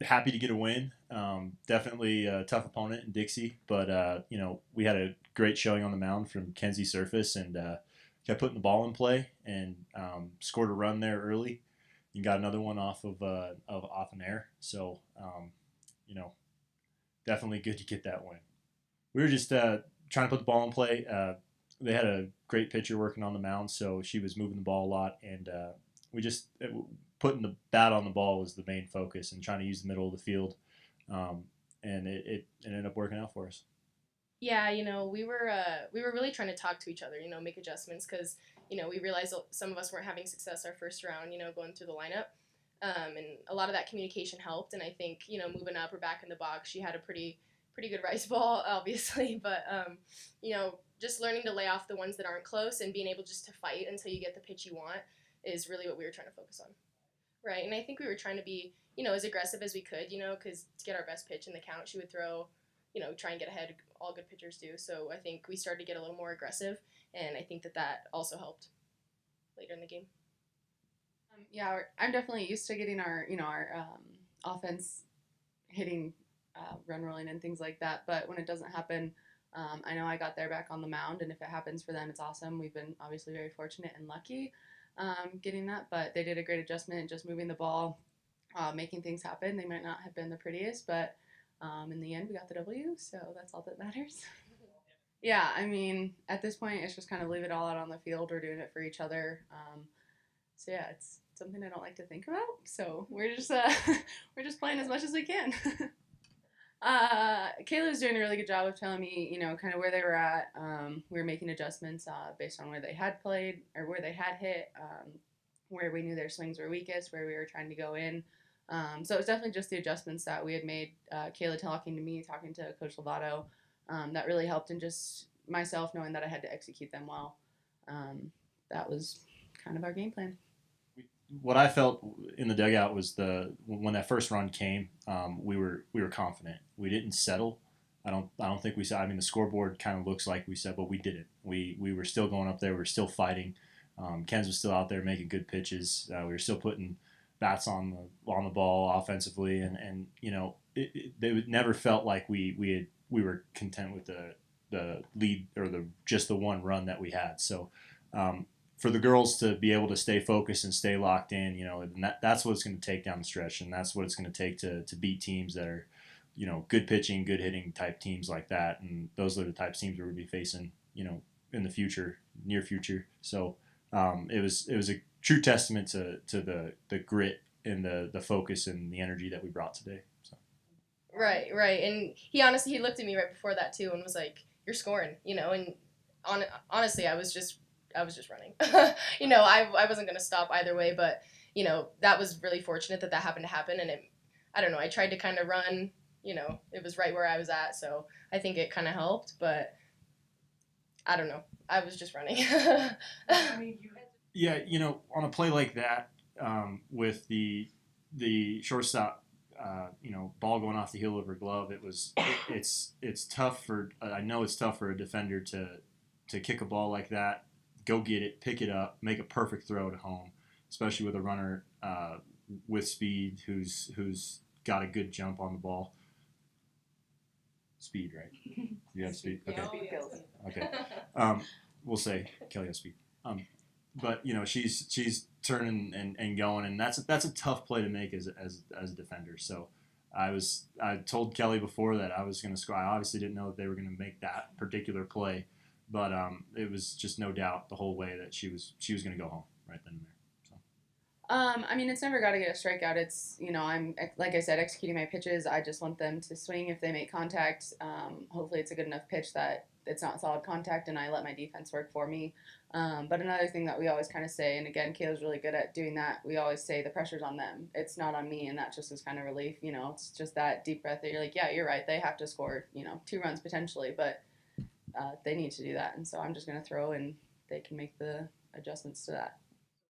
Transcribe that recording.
happy to get a win. Definitely a tough opponent in Dixie, but we had a great showing on the mound from Kenzie Surface and kept putting the ball in play and scored a run there early. And got another one off an air. So you know, definitely good to get that win. We were just trying to put the ball in play. They had a great pitcher working on the mound, so she was moving the ball a lot, and we just putting the bat on the ball was the main focus, and trying to use the middle of the field, um, and it ended up working out for us. Yeah, we were really trying to talk to each other, make adjustments because we realized some of us weren't having success our first round, going through the lineup, and a lot of that communication helped. And I think moving up or back in the box, she had a pretty good rice ball, obviously, but just learning to lay off the ones that aren't close and being able just to fight until you get the pitch you want is really what we were trying to focus on, right? And I think we were trying to be as aggressive as we could, because to get our best pitch in the count, she would throw try and get ahead. All good pitchers do. So I think we started to get a little more aggressive, and I think that also helped later in the game. Yeah, I'm definitely used to getting our offense hitting, run rolling and things like that. But when it doesn't happen, I know I got their back on the mound, and if it happens for them, it's awesome. We've been obviously very fortunate and lucky getting that, but they did a great adjustment, just moving the ball, making things happen. They might not have been the prettiest, but in the end, we got the W, so that's all that matters. Yeah, I mean, at this point, it's just kind of leave it all out on the field. We're doing it for each other. So yeah, it's something I don't like to think about. So we're just we're just playing as much as we can. Kayla was doing a really good job of telling me, kind of where they were at. We were making adjustments based on where they had played or where they had hit, where we knew their swings were weakest, where we were trying to go in. So it was definitely just the adjustments that we had made. Kayla talking to me, talking to Coach Lovato, that really helped, and just myself knowing that I had to execute them well. That was kind of our game plan. What I felt in the dugout was the when that first run came, we were confident. We didn't settle. I don't think we said. I mean, the scoreboard kind of looks like we said, but we didn't. We were still going up there. We were still fighting. Ken's was still out there making good pitches. We were still putting bats on the ball offensively, and they never felt like we were content with the lead or the just the one run that we had. So for the girls to be able to stay focused and stay locked in, and that's what it's going to take down the stretch, and that's what it's going to take to beat teams that are, good pitching, good hitting type teams like that, and those are the type of teams we're going to be facing, in the future, near future. So it was a true testament to the grit and the focus and the energy that we brought today. So. Right, right. And he looked at me right before that too and was like, "You're scoring," and honestly, I was just running. I wasn't gonna stop either way, but that was really fortunate that happened to happen, and I don't know, I tried to kind of run, it was right where I was at, so I think it kind of helped, but I don't know, I was just running. Yeah, on a play like that, with the shortstop, ball going off the heel of her glove, it's tough for I know it's tough for a defender to kick a ball like that, go get it, pick it up, make a perfect throw to home, especially with a runner with speed who's got a good jump on the ball. Speed, right? You have speed. Okay. Okay. We'll say Kelly has speed. But she's turning and going, and that's a tough play to make as a defender. So I told Kelly before that I was going to score. I obviously didn't know that they were going to make that particular play, but it was just no doubt the whole way that she was going to go home right then and there. So. I mean, it's never got to get a strikeout. It's, I'm, like I said, executing my pitches. I just want them to swing if they make contact. Hopefully it's a good enough pitch that it's not solid contact and I let my defense work for me. But another thing that we always kind of say, and again, Kayla's really good at doing that, we always say the pressure's on them. It's not on me, and that just is kind of relief. It's just that deep breath that you're like, yeah, you're right. They have to score, 2 runs potentially, but they need to do that. And so I'm just going to throw, and they can make the adjustments to that.